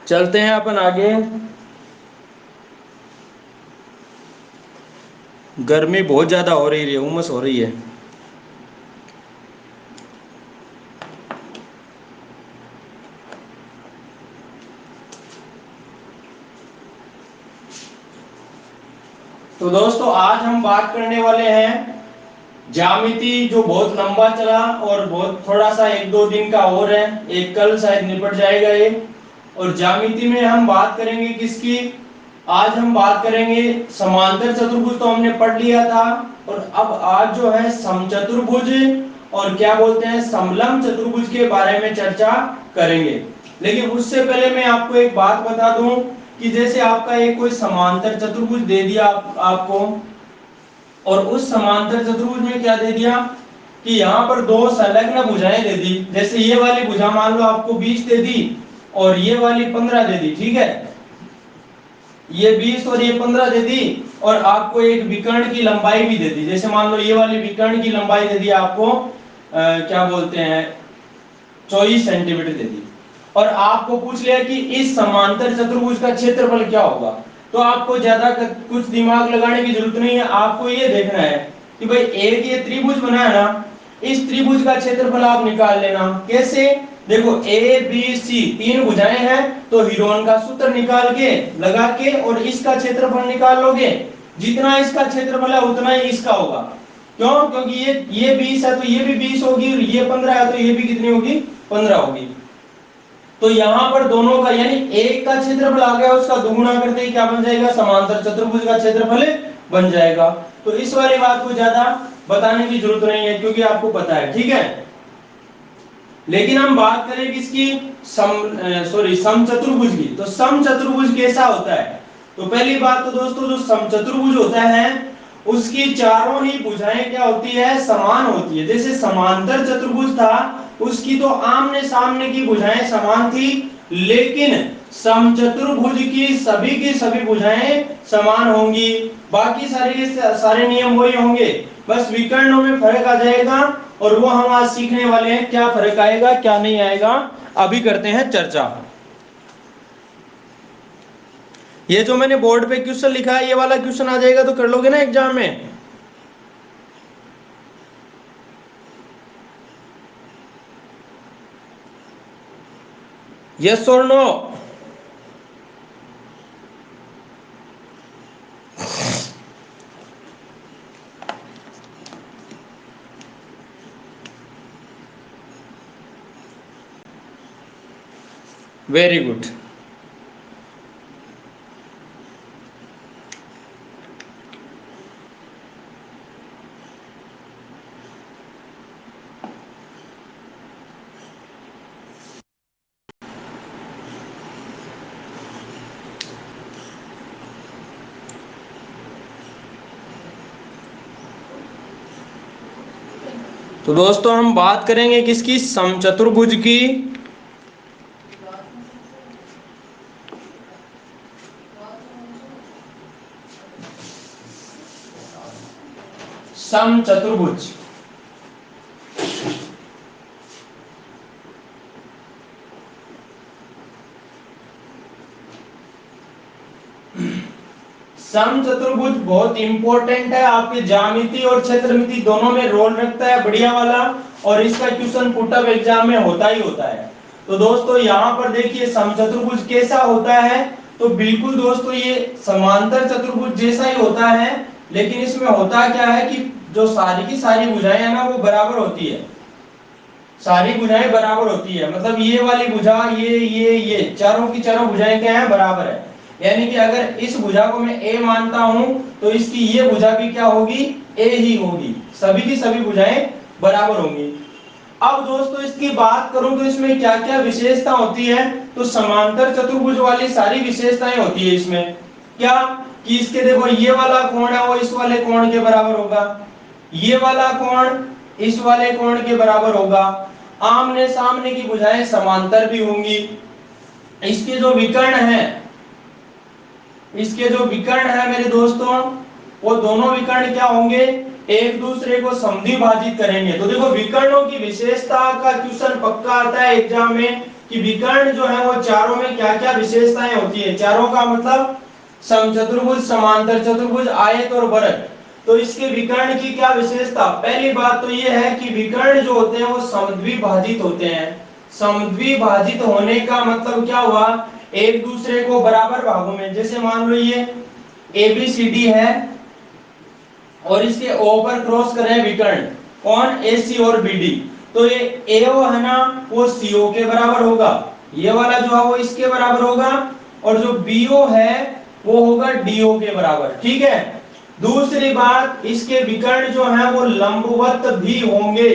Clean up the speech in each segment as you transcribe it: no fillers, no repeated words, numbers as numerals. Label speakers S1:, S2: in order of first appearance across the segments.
S1: चलते हैं अपन आगे। गर्मी बहुत ज्यादा हो रही है, उमस हो रही है। तो दोस्तों आज हम बात करने वाले हैं ज्यामिति, जो बहुत लंबा चला और बहुत थोड़ा सा एक दो दिन का और है, एक कल शायद निपट जाएगा ये। और ज्यामिति में हम बात करेंगे किसकी? आज हम बात करेंगे समांतर चतुर्भुज, तो हमने पढ़ लिया था। और अब आज जो है समचतुर्भुज और क्या बोलते हैं समलंब चतुर्भुज के बारे में चर्चा करेंगे। लेकिन उससे पहले मैं आपको एक बात बता दूं कि जैसे आपका एक कोई समांतर चतुर्भुज दे दिया आपको, और उस समांतर चतुर्भुज में क्या दे दिया कि यहाँ पर दो संलग्न भुजाएं दे दी। जैसे ये वाली भुजा मान लो आपको 20 दे दी और ये वाली 15 दे दी, ठीक है। ये 20 और ये 15 दे दी, और आपको एक विकर्ण की लंबाई भी दे दी। जैसे मान लो ये वाली विकर्ण की लंबाई दे दी आपको क्या बोलते हैं 24 सेंटीमीटर दे दी। और आपको पूछ लिया कि इस समांतर चतुर्भुज का क्षेत्रफल क्या होगा। तो आपको ज्यादा कुछ दिमाग लगाने की जरूरत नहीं है, आपको ये देखना है कि भाई एक ये त्रिभुज बना है ना, इस त्रिभुज का क्षेत्रफल आप निकाल लेना। कैसे? देखो ए बी सी तीन भुजाएं हैं, तो हीरोन का सूत्र निकाल के लगा के और इसका क्षेत्रफल निकाल लोगे। जितना इसका क्षेत्रफल है उतना ही इसका होगा। क्यों? क्योंकि ये 20 है तो ये भी 20 होगी, और ये 15 है तो ये भी कितनी होगी 15 होगी। तो यहां पर दोनों का यानी एक का क्षेत्रफल आ गया, उसका दोगुना करते ही क्या बन जाएगा समांतर चतुर्भुज का क्षेत्रफल बन जाएगा। तो इस वाली बात को ज्यादा बताने की जरूरत नहीं है क्योंकि आपको पता है, ठीक है। लेकिन हम बात करें किसकी? समचतुर्भुज की। तो समचतुर्भुज कैसा होता है? तो पहली बात तो दोस्तों जो समचतुर्भुज होता है उसकी चारों ही भुजाएं क्या होती है? समान होती है। जैसे समांतर चतुर्भुज था उसकी तो आमने सामने की भुजाएं समान थी, लेकिन समचतुर्भुज की सभी भुजाएं समान होंगी। बाकी सारे के सारे नियम वही होंगे, बस विकर्णों में फर्क आ जाएगा। और वो हम आज सीखने वाले हैं, क्या फर्क आएगा क्या नहीं आएगा, अभी करते हैं चर्चा। ये जो मैंने बोर्ड पे क्वेश्चन लिखा है ये वाला क्वेश्चन आ जाएगा तो कर लोगे ना एग्जाम में? यस और नो? Very good. तो दोस्तों हम बात करेंगे किसकी? समचतुर्भुज की। समचतुर्भुज। समचतुर्भुज बहुत इंपॉर्टेंट है, आपके ज्यामिति और क्षेत्रमिति दोनों में रोल रखता है बढ़िया वाला। और इसका क्वेश्चन पुट अप एग्जाम में होता ही होता है। तो दोस्तों यहाँ पर देखिए समचतुर्भुज कैसा होता है। तो बिल्कुल दोस्तों ये समांतर चतुर्भुज जैसा ही होता है, लेकिन इसमें होता क्या है कि जो सारी की सारी भुजाएं है ना वो बराबर होती है। सारी भुजाएं बराबर होती है, मतलब ये वाली भुजा ये चारों की चारों भुजाएं क्या है? बराबर है। यानी कि अगर इस भुजा को मैं ए मानता हूं तो इसकी ये भुजा भी क्या होगी? ए ही होगी। सभी की सभी भुजाएं बराबर होंगी। अब दोस्तों इसकी बात करूं तो इसमें क्या क्या विशेषता होती है? तो समांतर चतुर्भुज वाली सारी विशेषताएं होती है इसमें। क्या? कि इसके देखो ये वाला कोण है वो इस वाले कोण के बराबर होगा, ये वाला कोण इस वाले कोण के बराबर होगा, आमने सामने की भुजाएं समांतर भी होंगी। इसके जो विकर्ण है, इसके जो विकर्ण है मेरे दोस्तों, वो दोनों विकर्ण क्या होंगे? एक दूसरे को समद्विभाजित करेंगे। तो देखो विकर्णों की विशेषता का क्वेश्चन पक्का आता है एग्जाम में। कि विकर्ण जो है वो चारों में क्या क्या विशेषताएं होती है। चारों का मतलब समचतुर्भुज, समांतर चतुर्भुज, आयत और वर्ग। तो इसके विकर्ण की क्या विशेषता, पहली बात तो ये है कि विकर्ण जो होते हैं वो समद्विभाजित होते हैं। समद्विभाजित होने का मतलब क्या हुआ, एक दूसरे को बराबर भागों में, जैसे मान लो ये ABCD है और इसके O पर क्रॉस करें विकर्ण, कौन, AC और BD, तो ये AO है ना वो CO के बराबर होगा, ये वाला जो है वो इसके बराबर होगा, और जो BO है वो होगा DO के बराबर। ठीक है। दूसरी बात, इसके विकर्ण जो है वो लंबवत भी होंगे,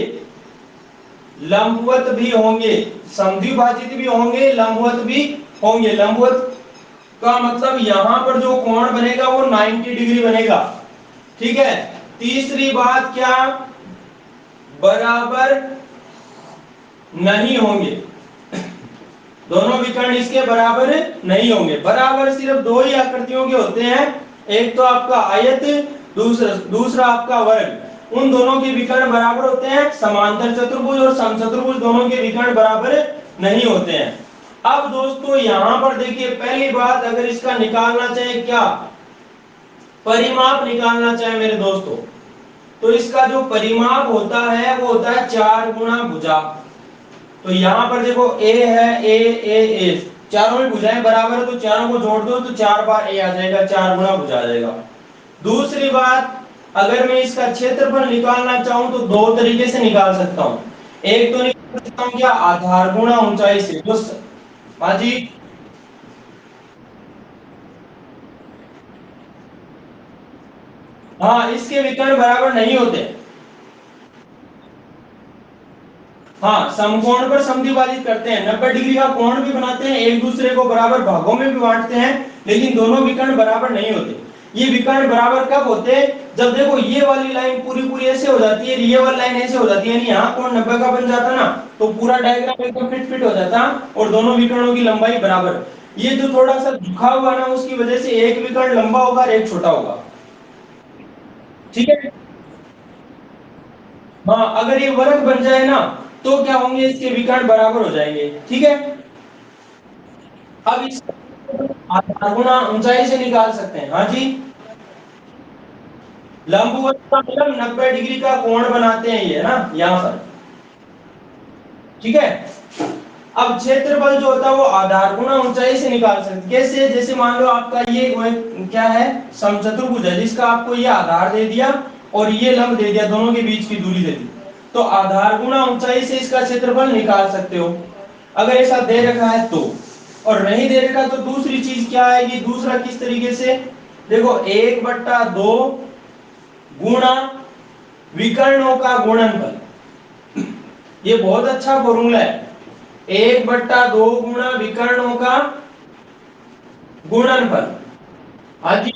S1: लंबवत भी होंगे, समद्विभाजित भी होंगे, लंबवत भी होंगे। लंबवत का मतलब यहां पर जो कोण बनेगा वो 90 डिग्री बनेगा। ठीक है। तीसरी बात क्या, बराबर नहीं होंगे, दोनों विकर्ण इसके बराबर नहीं होंगे। बराबर सिर्फ दो ही आकृतियों के होते हैं, एक तो आपका आयत, दूसरा आपका वर्ग। उन दोनों के विकर्ण बराबर होते हैं, समांतर चतुर्भुज और समचतुर्भुज दोनों के विकर्ण बराबर नहीं होते हैं। अब दोस्तों यहां पर देखिए, पहली बात अगर इसका निकालना चाहे क्या, परिमाप निकालना चाहे मेरे दोस्तों, तो इसका जो परिमाप होता है वो होता है 4 गुणा भुजा। तो यहां पर देखो A है, A चारों में भुजाएं बराबर है तो चारों को जोड़ दो तो 4 बार A आ जाएगा, 4 गुणा भुजा आ जाएगा। दूसरी बात, अगर मैं इसका क्षेत्रफल निकालना चाहूं तो दो तरीके से निकाल सकता हूं। एक तो निकाल सकता हूं क्या, आधार गुणा ऊंचाई से, तो हाँ जी, हाँ इसके विकर्ण बराबर नहीं होते। हाँ, समकोण पर समद्विभाजित करते हैं, 90 डिग्री का कोण भी बनाते हैं, एक दूसरे को बराबर भागों में भी बांटते हैं, लेकिन दोनों विकर्ण बराबर नहीं होते। ये विकर्ण बराबर कब होते हैं, जब देखो ये वाली लाइन पूरी पूरी ऐसे हो जाती है, ये वाली लाइन ऐसे हो जाती है, यानी यहाँ कोण 90 का बन जाता ना, तो पूरा डायग्राम एकदम फिट फिट हो जाता और दोनों विकर्णों की लंबाई बराबर। ये जो थोड़ा सा झुका हुआ ना, उसकी वजह से एक विकर्ण लंबा होगा और एक छोटा होगा। ठीक है। हाँ, अगर ये वर्ग बन जाए ना तो क्या होंगे, इसके विकर्ण बराबर हो जाएंगे। ठीक है। अब इस आधार गुणा ऊंचाई से निकाल सकते हैं। हाँ जी, लंबवत का मतलब 90 डिग्री का कोण बनाते हैं ये ना यहाँ पर। ठीक है। अब क्षेत्रफल जो होता है वो आधार गुणा ऊंचाई से निकाल सकते हैं। कैसे, जैसे मान लो आपका ये क्या है, समचतुर्भुज है, जिसका आपको ये आधार दे दिया और ये लंब दे दिया, दोनों के बीच की दूरी दे दी, तो आधार गुणा ऊंचाई से इसका क्षेत्रफल निकाल सकते हो, अगर ऐसा दे रखा है तो। और नहीं दे रखा तो दूसरी चीज क्या आएगी, दूसरा किस तरीके से, देखो 1/2 गुणा विकर्णों का गुणनफल, ये बहुत अच्छा फॉर्मूला है, 1/2 गुणा विकर्णों का गुणनफल। हाँ जी,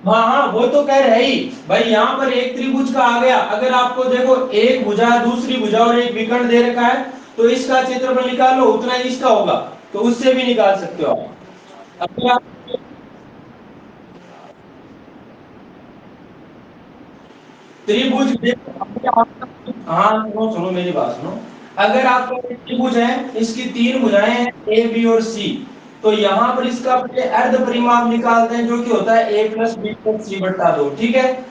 S1: हाँ हाँ वो तो कह रहे ही भाई, यहाँ पर एक त्रिभुज का आ गया, अगर आपको देखो एक भुजा, दूसरी भुजा और एक विकर्ण दे रखा है, तो इसका क्षेत्रफल निकाल लो, उतना ही इसका होगा, तो उससे भी निकाल सकते हो आप। अगर आप त्रिभुज हाँ सुनो सुनो मेरी बात सुनो, अगर आपका एक त्रिभुज है, इसकी तीन भुजाएं हैं ए बी और सी, तो यहाँ पर इसका पहले अर्ध परिमाप निकालते हैं जो कि होता है ए प्लस बी प्लस सी बटा दो। ठीक है।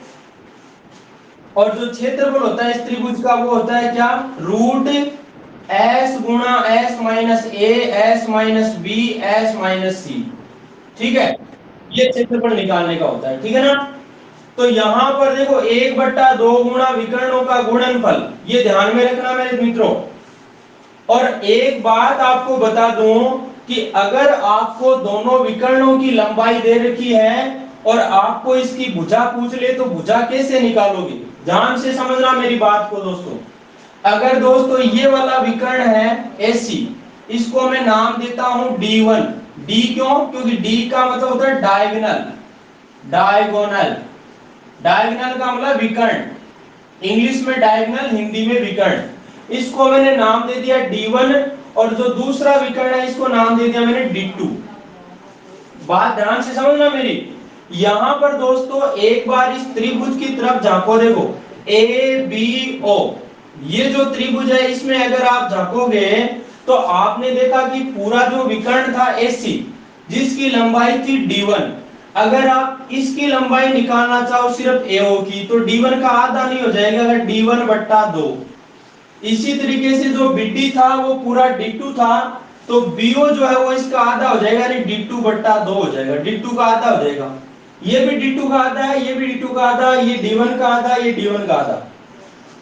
S1: और जो क्षेत्रफल होता है इस त्रिभुज का वो होता है क्या, रूट एस गुणा s minus a s minus b s minus c. ठीक है, ये क्षेत्रफल निकालने का होता है। ठीक है ना। तो यहां पर देखो 1/2 गुणा विकर्णों का गुणनफल, ये ध्यान में रखना मेरे मित्रों। और एक बात आपको बता दूं कि अगर आपको दोनों विकर्णों की लंबाई दे रखी है और आपको इसकी भुजा पूछ ले तो भुजा कैसे निकालोगे, ध्यान से समझना मेरी बात को दोस्तों। अगर दोस्तों ये वाला विकर्ण है AC, इसको मैं नाम देता हूं D1। D क्यों, क्योंकि D का मतलब होता है डायगोनल, डायगोनल, डायगोनल का मतलब विकर्ण, इंग्लिश में डायगोनल, हिंदी में विकर्ण। इसको मैंने नाम दे दिया D1, और जो दूसरा विकर्ण है इसको नाम दे दिया मैंने D2। बात ध्यान से समझना मेरी। यहां पर दोस्तों एक बार इस त्रिभुज की तरफ झांको, देखो A B O, ये जो त्रिभुज है इसमें अगर आप झांकोगे तो आपने देखा कि पूरा जो विकर्ण था AC जिसकी लंबाई थी D1, अगर आप इसकी लंबाई निकालना चाहो सिर्फ AO की तो D1 का आधा नहीं हो जाएगा, अगर D1 बट्टा 2। इसी तरीके से जो BD था वो पूरा D2 था, तो BO जो है वो इसका आधा हो जाएगा, यानी D2 बट्टा 2 हो जाएगा, D2 का आधा हो जाएगा। ये भी D2 का आधा है, ये भी D2 का आधा, ये D1 का आधा, ये D1 का आधा।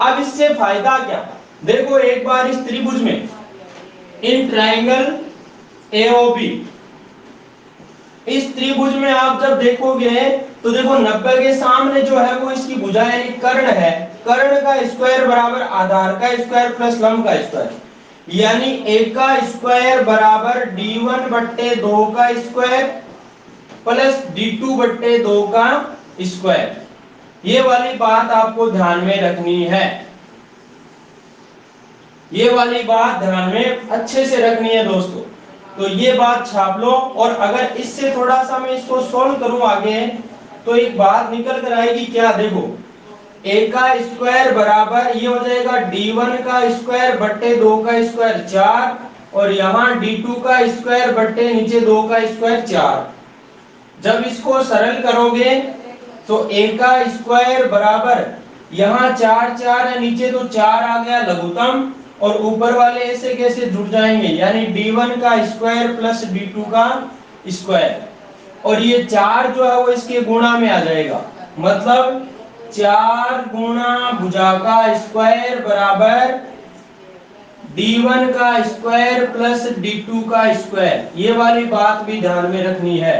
S1: अब इससे फायदा क्या? देखो एक बार इस त्रिभुज में, इन ट्रायंगल AOB, इस त्रिभुज में आप जब देखोगे तो देखो 90 के सामने जो है वो इसकी भुजा यानी कर्ण है। कर्ण का स्क्वायर बराबर आधार का स्क्वायर प्लस लंब का स्क्वायर, यानी a का स्क्वायर बराबर D1 बट्टे 2 का स्क्वायर प्लस D2 बट्टे 2 का स्क्वायर। ये वाली बात आपको ध्यान में रखनी है, ये वाली बात ध्यान में अच्छे से रखनी है दोस्तों। तो ये बात छाप लो, और अगर इससे थोड़ा सा मैं इसको सोल्व करूं आगे तो एक बात निकल कर आएगी क्या, देखो a का स्क्वायर बराबर ये हो जाएगा D1 का स्क्वायर बट्टे 2 का स्क्वायर 4, और यहाँ D2 का स्क्वायर बट्टे नीचे 2 का स्क्वायर 4। जब इसको सरल करोगे तो a का स्क्वायर बराबर यहाँ 4 4 है, नीचे तो 4 आ गया लघुत्तम, और ऊपर वाले ऐसे कैसे जुड़ जाएंगे, यानी D1 का स्क्वायर प्लस D2 का स्क्वायर, और ये 4 जो है वो इसके गुणा में आ जाएगा, मतलब 4 गुणा भुजा का स्क्वायर बराबर D1 का स्क्वायर प्लस D2 का स्क्वायर। ये वाली बात भी ध्यान में रखनी है।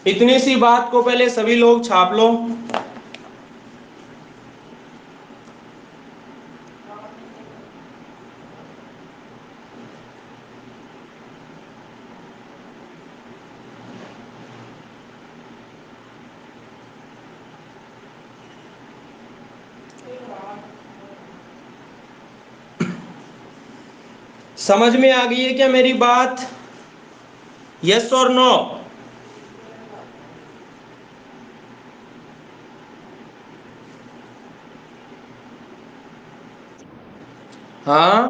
S1: इतनी सी बात को पहले सभी लोग छाप लो। समझ में आ गई है क्या मेरी बात? यस और नो? हाँ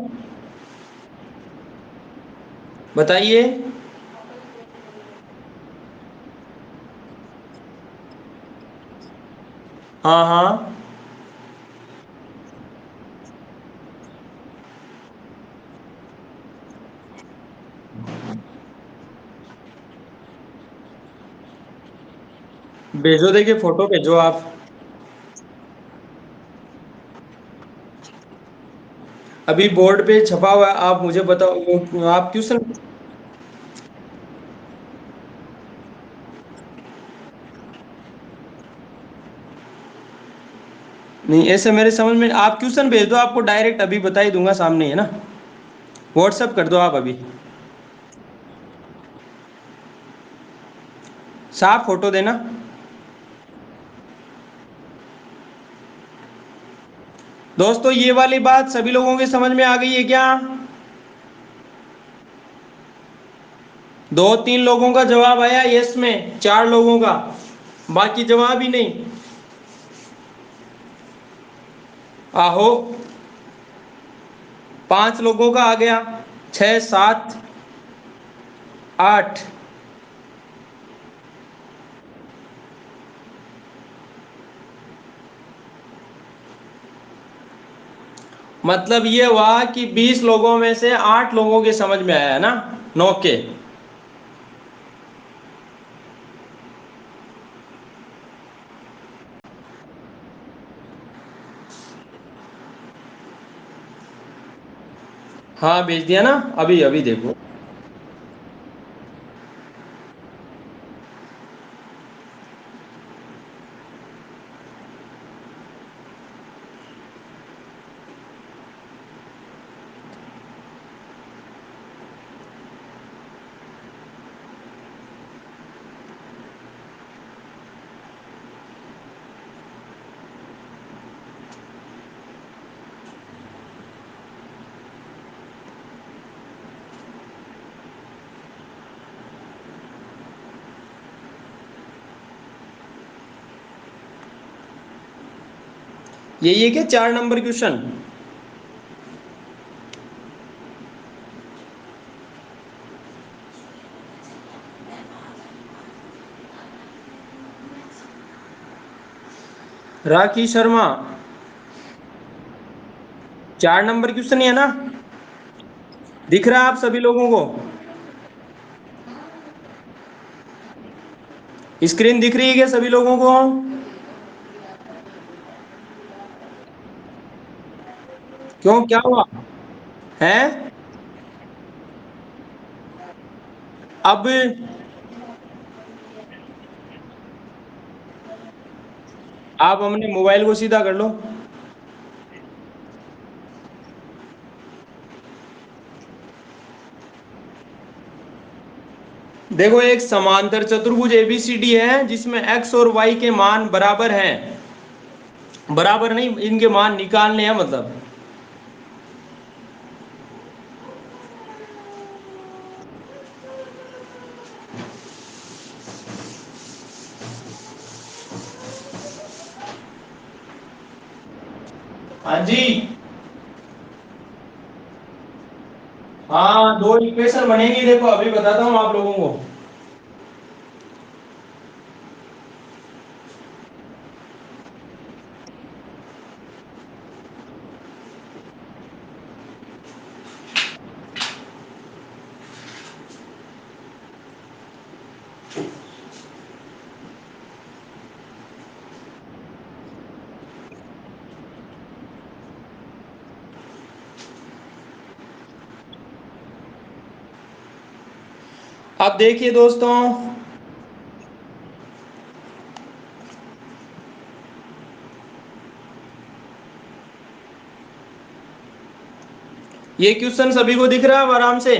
S1: बताइए। हाँ हाँ भेजो, देखिए फोटो भेजो आप। अभी बोर्ड पे छपा हुआ है, आप मुझे बताओ आप ट्यूशन। नहीं ऐसे मेरे समझ में, आप ट्यूशन भेज दो, आपको डायरेक्ट अभी बता ही दूंगा, सामने है ना। व्हाट्सअप कर दो आप अभी, साफ फोटो देना। दोस्तों ये वाली बात सभी लोगों के समझ में आ गई है क्या? 2 3 लोगों का जवाब आया यस में, 4 लोगों का, बाकी जवाब ही नहीं। आहो 5 लोगों का आ गया, 6 7 8। मतलब ये हुआ कि 20 लोगों में से 8 लोगों के समझ में आया है ना, 9 के। हाँ भेज दिया ना, अभी अभी देखो। यही है क्या 4 नंबर क्वेश्चन? राखी शर्मा, 4 नंबर क्वेश्चन ही है ना? दिख रहा है आप सभी लोगों को? स्क्रीन दिख रही है क्या सभी लोगों को? क्यों, क्या हुआ है? अब आप अपने मोबाइल को सीधा कर लो। देखो, एक समांतर चतुर्भुज एबीसीडी है जिसमें एक्स और वाई के मान बराबर हैं। बराबर नहीं, इनके मान निकालने हैं मतलब। हाँ जी। हाँ, दो इक्वेशन बनेगी, देखो अभी बताता हूँ आप लोगों को। अब देखिए दोस्तों, ये क्वेश्चन सभी को दिख रहा है अब आराम से?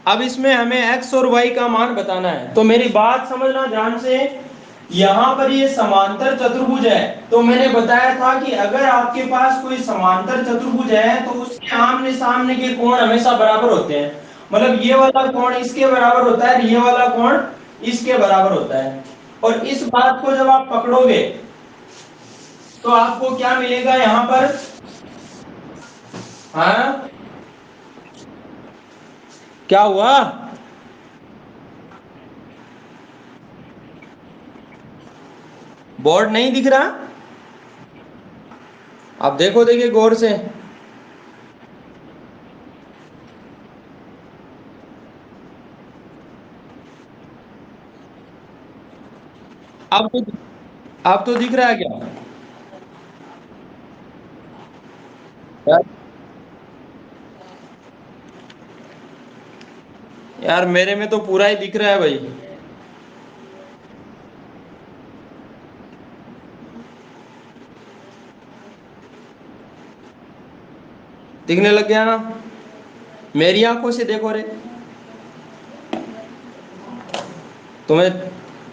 S1: अब इसमें हमें x और y का मान बताना है, तो मेरी बात समझना ध्यान से। यहां पर ये समांतर चतुर्भुज है, तो मैंने बताया था कि अगर आपके पास कोई समांतर चतुर्भुज है तो उसके आमने सामने के कोण हमेशा बराबर होते हैं। मतलब ये वाला कोण इसके बराबर होता है, ये वाला कोण इसके बराबर होता है। और इस बात को जब आप पकड़ोगे तो आपको क्या मिलेगा यहां पर? हाँ, क्या हुआ? बोर्ड नहीं दिख रहा? आप देखो, देखिए गौर से। अब तो अब तो दिख रहा है क्या? यार यार, मेरे में तो पूरा ही दिख रहा है भाई। दिखने लग गया ना? मेरी आंखों से देखो रे। तुम्हें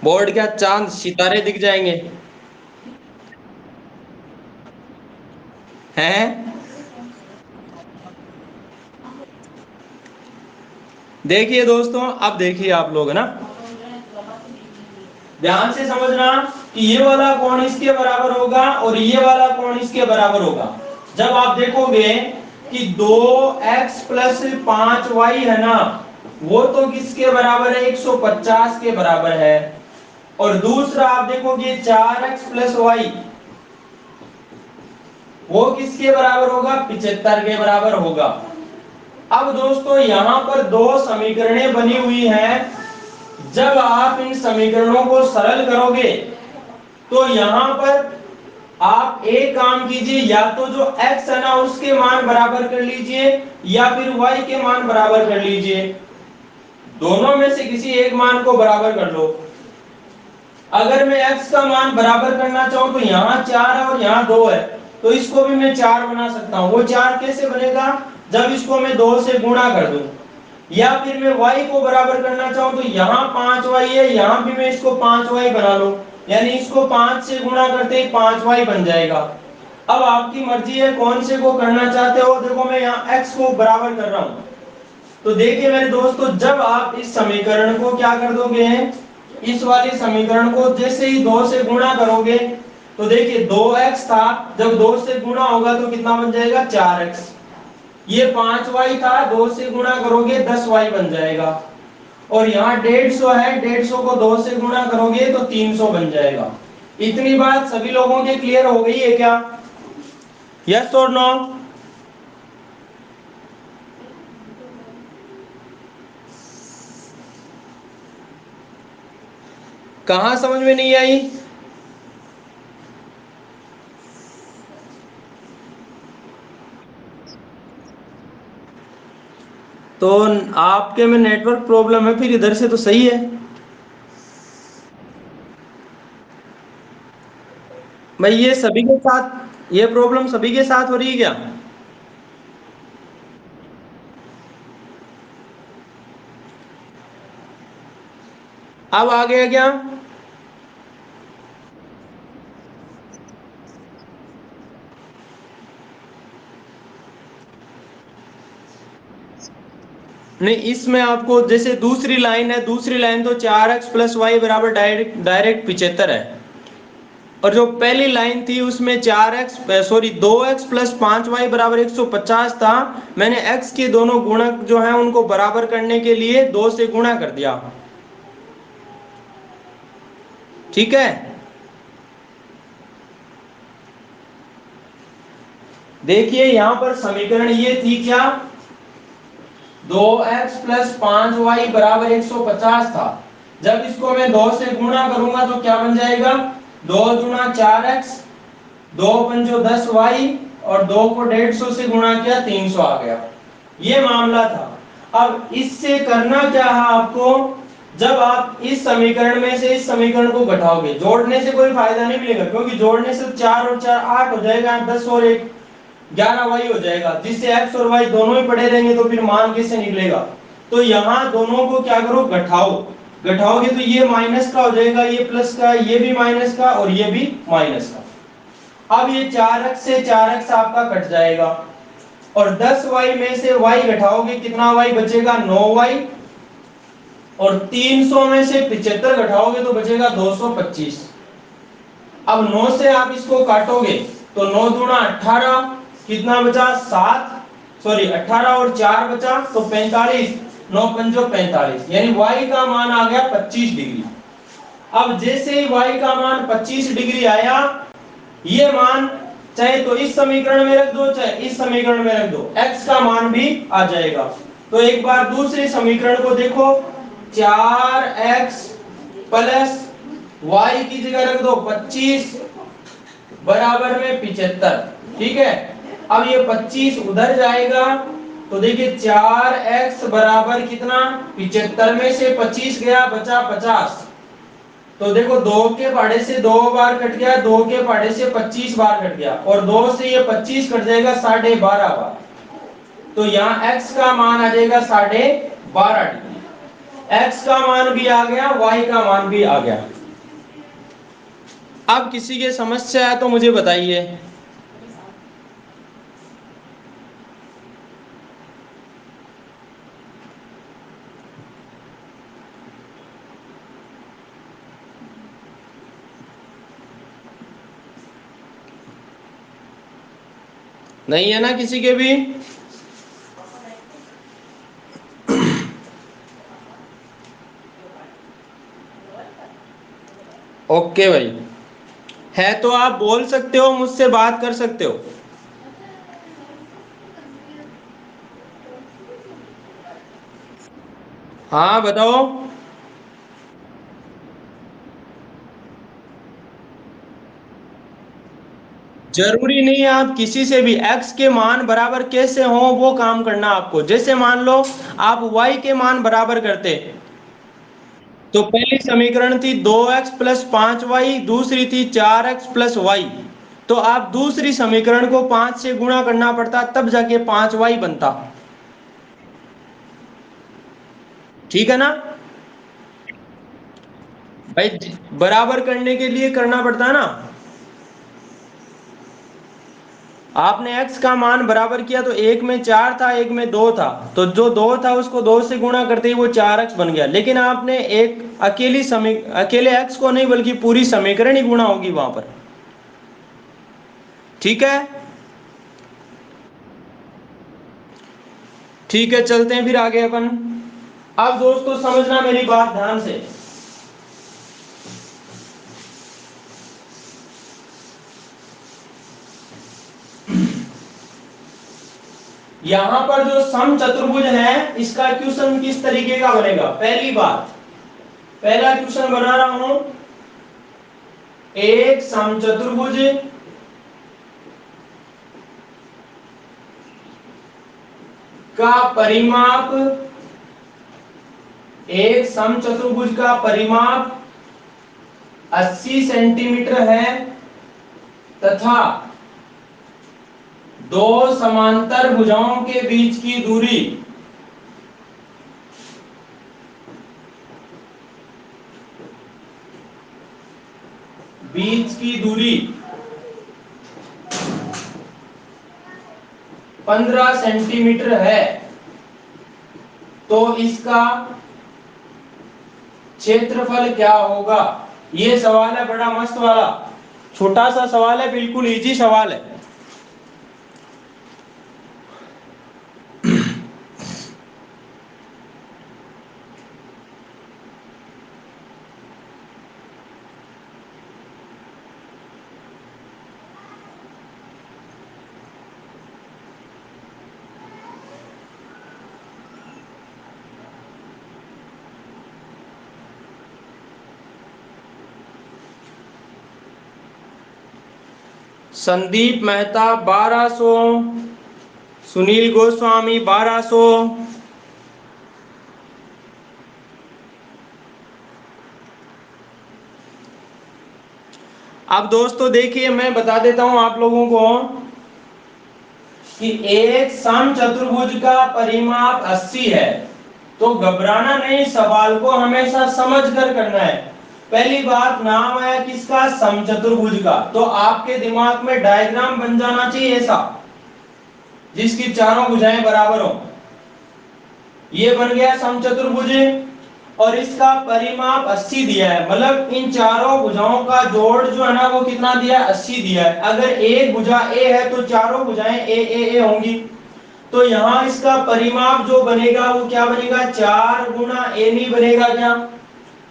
S1: बोर्ड क्या, चांद सितारे दिख जाएंगे? हैं? देखिए दोस्तों, अब देखिए आप लोग ना, ध्यान से समझना कि ये वाला कोण इसके बराबर होगा और ये वाला कोण इसके बराबर होगा। जब आप देखोगे कि 2x प्लस 5y है ना, वो तो किसके बराबर है? 150 के बराबर है। और दूसरा आप देखोगे 4x प्लस वाई, वो किसके बराबर होगा? 75 के बराबर होगा। अब दोस्तों यहां पर दो समीकरणें बनी हुई हैं। जब आप इन समीकरणों को सरल करोगे तो यहां पर आप एक काम कीजिए, या तो जो x है ना उसके मान बराबर कर लीजिए, या फिर y के मान बराबर कर लीजिए। दोनों में से किसी एक मान को बराबर कर लो। अगर मैं x का मान बराबर करना चाहूं तो यहाँ 4 है और यहाँ 2 है, तो इसको भी मैं 4 बना सकता हूं। वो 4 कैसे बनेगा? जब इसको मैं 2 से गुणा कर दूं। या फिर मैं y को बराबर करना चाहूं तो यहाँ 5y है, यहाँ भी मैं इसको 5y बना लूं। यानी इसको 5 से गुणा करते ही 5y बन जाएगा। अब आपकी मर्जी है कौन से को करना चाहते हो। देखो मैं यहाँ x को बराबर कर रहा हूं, तो देखिए मेरे दोस्तों, जब आप इस समीकरण को क्या कर दोगे, इस वाले समीकरण को जैसे ही 2 से गुणा करोगे, तो देखिए 2x था, जब 2 से गुणा होगा तो कितना बन जाएगा 4x। ये 5y था, 2 से गुणा करोगे 10y बन जाएगा। और यहाँ 150 है, 150 को 2 से गुणा करोगे तो 300 बन जाएगा। इतनी बात सभी लोगों के क्लियर हो गई है क्या? यस और नो? कहां समझ में नहीं आई? तो आपके में नेटवर्क प्रॉब्लम है, फिर इधर से तो सही है भाई। ये सभी के साथ ये प्रॉब्लम सभी के साथ हो रही है क्या? अब आ गया क्या? नहीं, इसमें आपको जैसे दूसरी लाइन है, दूसरी लाइन तो 4x प्लस वाई बराबर डायरेक्ट डायरेक्ट 75 है। और जो पहली लाइन थी उसमें 2x प्लस 5y बराबर 150 था। मैंने x के दोनों गुणक जो हैं उनको बराबर करने के लिए 2 से गुणा कर दिया। ठीक है, देखिए यहां पर समीकरण ये थी क्या, 2x प्लस 5y बराबर 150 था। जब इसको मैं 2 से गुणा करूंगा तो क्या बन जाएगा, 2 गुणा 4x, 2 पंजो 10y, और 2 को 150 से गुणा किया 300 आ गया। ये मामला था। अब इससे करना क्या है आपको, जब आप इस समीकरण में से इस समीकरण को घटाओगे, जोड़ने से कोई फायदा नहीं मिलेगा, क्योंकि जोड़ने से 4 और 4 8 हो जाएगा, 10 और 1 11y हो जाएगा, जिससे x और y दोनों ही पड़े रहेंगे, तो फिर मान कैसे निकलेगा। तो यहाँ दोनों को क्या करो, घटाओ। घटाओगे तो ये माइनस का हो जाएगा, ये प्लस का, ये भी माइनस का और ये भी माइनस का। अब ये 4x से 4x आपका कट जाएगा, और 10y में से y घटाओगे, कितना y बचेगा, 9y। और 300 में से 75 घटाओगे तो बचेगा 225। अब 9 से आप इसको काटोगे तो 9 दूना 18, कितना बचा 7, सॉरी 18 और 4 बचा तो 45, 9 पंजो 45, यानी y का मान आ गया 25 डिग्री। अब जैसे ही y का मान 25 डिग्री आया, ये मान चाहे तो इस समीकरण में रख दो, चाहे इस समीकरण में रख दो, x का मान भी आ जाएगा। तो एक बार दूसरे समीकरण को देखो, 4x प्लस y की जगह रख दो 25 बराबर में 75। ठीक है, अब ये 25 उधर जाएगा तो देखिए 4x बराबर कितना, 75 में से 25 गया, बचा 50। तो देखो 2 के पहाड़े से 2 बार कट गया, 2 के पहाड़े से 25 बार कट गया, और 2 से ये 25 कट जाएगा 12.5 बार। तो यहाँ x का मान आ जाएगा 12.5 डिग्री। x का मान भी आ गया, y का मान भी आ गया। अब किसी के समस्या है तो मुझे बताइए। नहीं है ना किसी के भी? ओके भाई, है तो आप बोल सकते हो, मुझसे बात कर सकते हो। हाँ बताओ। जरूरी नहीं है आप किसी से भी x के मान बराबर कैसे हो वो काम करना आपको। जैसे मान लो आप y के मान बराबर करते, तो पहली समीकरण थी 2x प्लस 5y, दूसरी थी 4x प्लस वाई। तो आप दूसरी समीकरण को 5 से गुणा करना पड़ता, तब जाके 5y बनता। ठीक है ना भाई, बराबर करने के लिए करना पड़ता है ना। आपने x का मान बराबर किया तो एक में 4 था, एक में 2 था, तो जो 2 था उसको 2 से गुणा करते ही वो 4x बन गया। लेकिन आपने एक अकेले x को नहीं बल्कि पूरी समीकरण ही गुणा होगी वहां पर। ठीक है, ठीक है, चलते हैं फिर आगे अपन। अब दोस्तों समझना मेरी बात ध्यान से। यहां पर जो समचतुर्भुज है इसका क्वेश्चन किस तरीके का बनेगा। पहली बात, पहला क्वेश्चन बना रहा हूं, एक समचतुर्भुज का परिमाप, एक समचतुर्भुज का परिमाप 80 सेंटीमीटर है तथा दो समांतर भुजाओं के बीच की दूरी बीच की दूरी 15 सेंटीमीटर है, तो इसका क्षेत्रफल क्या होगा। ये सवाल है बड़ा मस्त वाला, छोटा सा सवाल है, बिल्कुल इजी सवाल है। संदीप मेहता 1200, सुनील गोस्वामी 1200। अब दोस्तों देखिए मैं बता देता हूं आप लोगों को कि एक समचतुर्भुज का परिमाप 80 है, तो घबराना नहीं, सवाल को हमेशा समझ कर करना है। पहली बात, नाम आया किसका, समचतुर्भुज का, तो आपके दिमाग में डायग्राम बन जाना चाहिए ऐसा जिसकी चारों भुजाएं बराबर हो। ये बन गया समचतुर्भुज और इसका परिमाप 80 दिया है, मतलब इन चारों भुजाओं का जोड़ जो है ना वो कितना दिया है, 80 दिया है। अगर एक भुजा ए है तो चारों भुजाएं ए ए ए होंगी, तो यहां इसका परिमाप जो बनेगा वो क्या बनेगा, 4 गुना ए नहीं बनेगा क्या।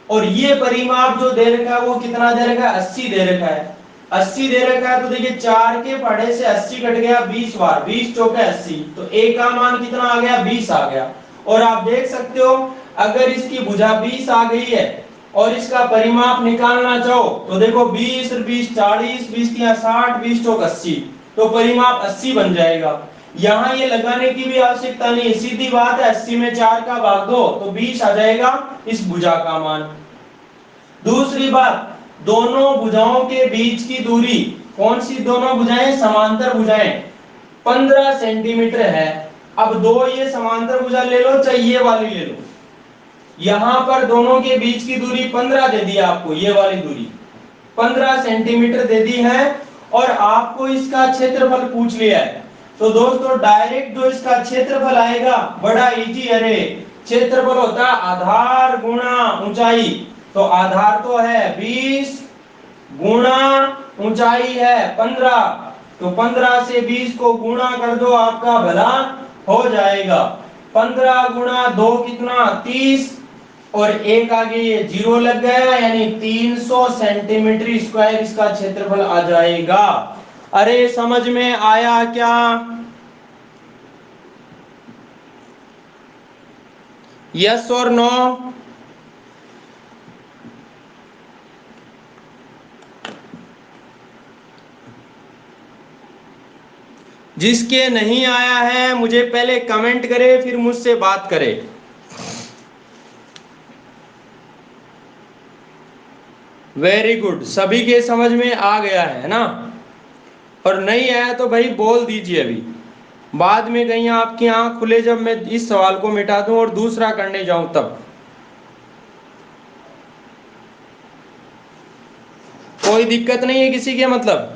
S1: और ये परिमाप जो दे रखा है वो कितना दे रखा है, 80 दे रखा है। 80 दे रखा है तो देखिए 4 के पढ़े से 80 कट गया 20 बार, 20 चौके 80, तो ए का मान कितना आ गया, 20 आ गया। और आप देख सकते हो अगर इसकी भुजा 20 आ गई है और इसका परिमाप निकालना चाहो तो देखो 20 20 40, 20 60, 20 चौक 80, तो परिमाप 80 बन जाएगा। यहां ये लगाने की भी आवश्यकता नहीं, सीधी बात है, 80 में 4 का भाग दो तो 20 आ जाएगा इस भुजा का मान। दूसरी बात, दोनों भुजाओं के बीच की दूरी, कौन सी दोनों भुजाएं, समांतर भुजाएं, 15 सेंटीमीटर है। अब दो ये समांतर भुजा ले लो चाहे ये वाली ले लो, यहां पर दोनों के बीच की दूरी 15 दे दी आपको, ये वाली दूरी 15 सेंटीमीटर दे दी है और आपको इसका क्षेत्रफल पूछ लिया है। तो दोस्तों डायरेक्ट जो इसका क्षेत्रफल आएगा बड़ा इजी है रे, क्षेत्रफल होता है आधार गुणा ऊंचाई, तो आधार तो है 20 गुणा ऊंचाई है 15, तो 15 से 20 को गुणा कर दो आपका भला हो जाएगा। 15 गुणा 2 कितना, 30, और एक आगे ये जीरो लग गया यानी 300 सेंटीमीटर स्क्वायर इसका क्षेत्रफल आ जाएगा। अरे समझ में आया क्या, यस और नो। जिसके नहीं आया है मुझे पहले कमेंट करे फिर मुझसे बात करे। वेरी गुड, सभी के समझ में आ गया है ना। और नहीं आया तो भाई बोल दीजिए अभी, बाद में कहीं आपकी आंख खुले जब मैं इस सवाल को मिटा दूं और दूसरा करने जाऊं तब। कोई दिक्कत नहीं है किसी के, मतलब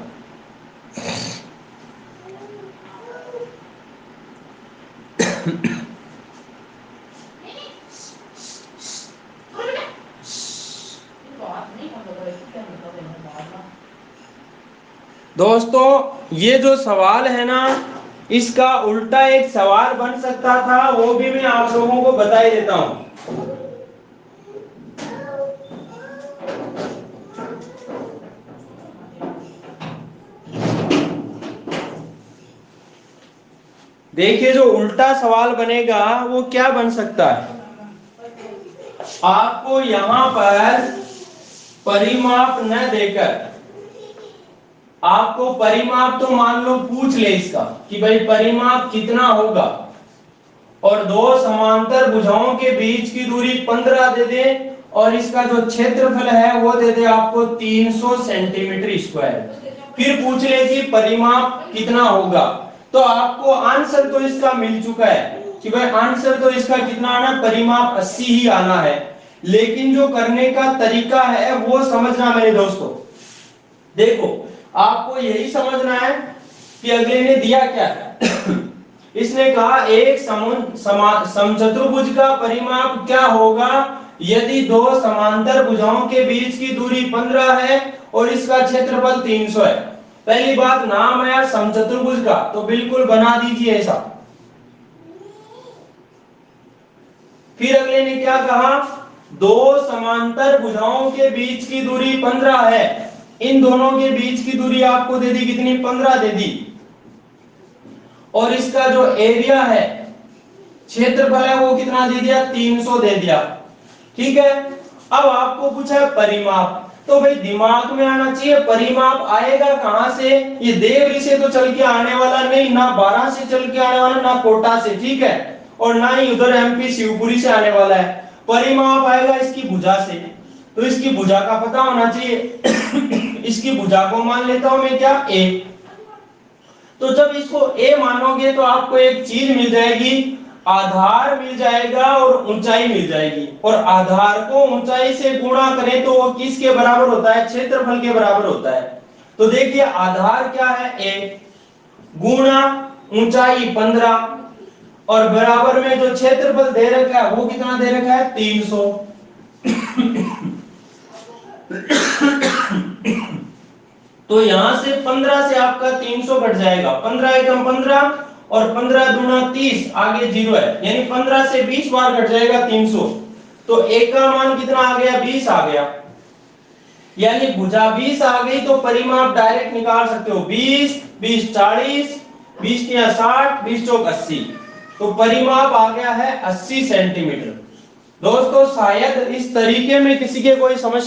S1: दोस्तों ये जो सवाल है ना, इसका उल्टा एक सवाल बन सकता था, वो भी मैं आप लोगों को बता ही देता हूं। देखिए जो उल्टा सवाल बनेगा वो क्या बन सकता है, आपको यहां पर परिमाप न देकर आपको परिमाप तो मान लो पूछ ले इसका कि भाई परिमाप कितना होगा, और दो समांतर भुजाओं के बीच की दूरी 15 दे दे, और इसका जो क्षेत्रफल है वो दे दे आपको 300 सेंटीमीटर स्क्वायर। फिर पूछ ले कि परिमाप कितना होगा, तो आपको आंसर तो इसका मिल चुका है कि भाई आंसर तो इसका कितना आना, परिमाप 80 ही आना है। लेकिन जो करने का तरीका है वो समझना मेरे दोस्तों। देखो आपको यही समझना है कि अगले ने दिया क्या है। इसने कहा एक समचतुर्भुज का परिमाप क्या होगा यदि दो समांतर भुजाओं के बीच की दूरी 15 है और इसका क्षेत्रफल 300 है। पहली बात, नाम है समचतुर्भुज का, तो बिल्कुल बना दीजिए ऐसा। फिर अगले ने क्या कहा, दो समांतर भुजाओं के बीच की दूरी 15 है, इन दोनों के बीच की दूरी आपको दे दी कितनी, 15 दे दी, और इसका जो एरिया है, क्षेत्रफल है, वो कितना दे दिया, 300 दे दिया। ठीक है, अब आपको पूछा है परिमाप, तो भाई दिमाग में आना चाहिए परिमाप आएगा कहां से, ये देवरी से तो चल के आने वाला नहीं, ना 12 से चल के आने वाला, ना कोटा से, ठीक है, और ना ही उधर एमपी शिवपुरी से आने वाला है। परिमाप आएगा इसकी भुजा से, तो इसकी भुजा का पता होना चाहिए। इसकी भुजा को मान लेता हूं मैं क्या, ए। तो जब इसको ए मानोगे तो आपको एक चीज मिल जाएगी, आधार मिल जाएगा और ऊंचाई मिल जाएगी, और आधार को ऊंचाई से गुणा करें तो वो किसके बराबर होता है, क्षेत्रफल के बराबर होता है। तो देखिए आधार क्या है, ए, गुणा ऊंचाई 15, और बराबर में जो क्षेत्रफल दे रखा है वो कितना दे रखा है, 300। तो यहां से 15 से आपका 300 घट जाएगा, 15 एकम 15 और 15 दूना 30, आगे 0 है, यानी 15 से 20 बार घट जाएगा 300। तो एक का मान कितना आ गया, 20 आ गया, यानी भुजा 20 आ गई, तो परिमाप डायरेक्ट निकाल सकते हो, 20 20 40, 20 या 60, 20 चौक 80, तो परिमाप आ गया है 80 सेंटीमीटर। दोस्तों शायद इस तरीके में किसी के कोई समस्या